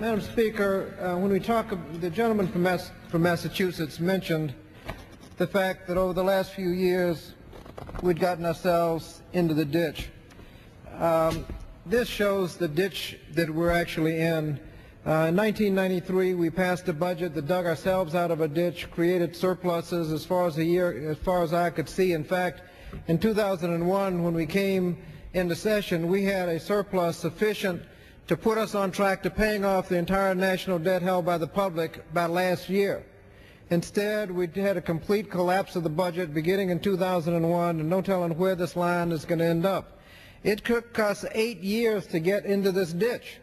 Madam Speaker, when we talk, the gentleman from Massachusetts mentioned the fact that over the last few years we'd gotten ourselves into the ditch. This shows the ditch that we're actually in. In 1993, we passed a budget that dug ourselves out of a ditch, created surpluses as far as I could see. In fact, in 2001, when we came into session, we had a surplus sufficient to put us on track to paying off the entire national debt held by the public by last year. Instead, we had a complete collapse of the budget beginning in 2001, and no telling where this line is going to end up. It took us 8 years to get into this ditch.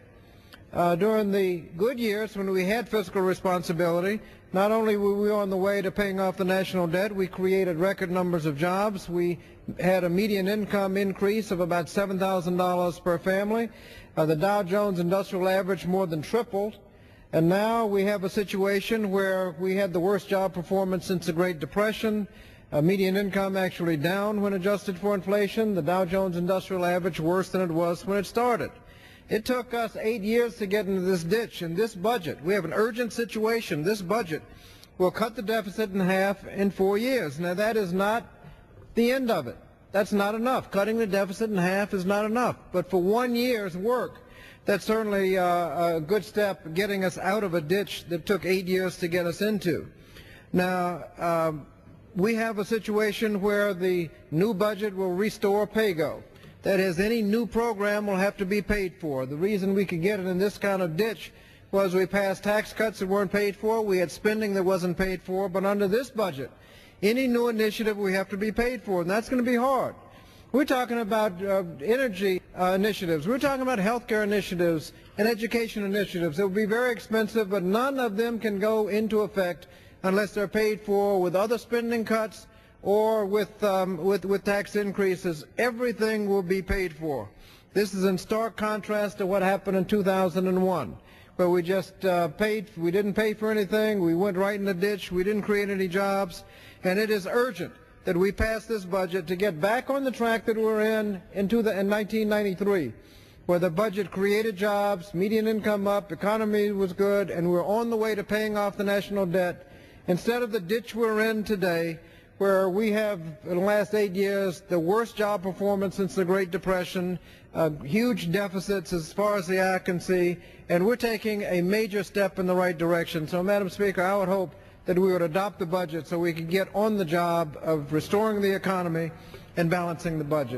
During the good years when we had fiscal responsibility, not only were we on the way to paying off the national debt, we created record numbers of jobs. We had a median income increase of about $7,000 per family. The Dow Jones Industrial Average more than tripled. And now we have a situation where we had the worst job performance since the Great Depression. Median income actually down when adjusted for inflation. The Dow Jones Industrial Average worse than it was when it started. It took us 8 years to get into this ditch. In this budget, we have an urgent situation. This budget will cut the deficit in half in 4 years. Now, that is not the end of it. That's not enough. Cutting the deficit in half is not enough. But for 1 year's work, that's certainly a good step getting us out of a ditch that took 8 years to get us into. Now, we have a situation where the new budget will restore pay-go. That is, any new program will have to be paid for. The reason we could get it in this kind of ditch was we passed tax cuts that weren't paid for, we had spending that wasn't paid for, but under this budget, any new initiative we have to be paid for, and that's going to be hard. We're talking about energy initiatives, we're talking about healthcare initiatives and education initiatives. It will be very expensive, but none of them can go into effect unless they're paid for with other spending cuts or with tax increases. Everything will be paid for. This is in stark contrast to what happened in 2001, where we just we didn't pay for anything, we went right in the ditch, we didn't create any jobs, and it is urgent that we pass this budget to get back on the track that we were in 1993, where the budget created jobs, median income up, economy was good, and we're on the way to paying off the national debt, instead of the ditch we're in today, where we have, in the last 8 years, the worst job performance since the Great Depression, huge deficits as far as the eye can see, and we're taking a major step in the right direction. So, Madam Speaker, I would hope that we would adopt the budget so we can get on the job of restoring the economy and balancing the budget.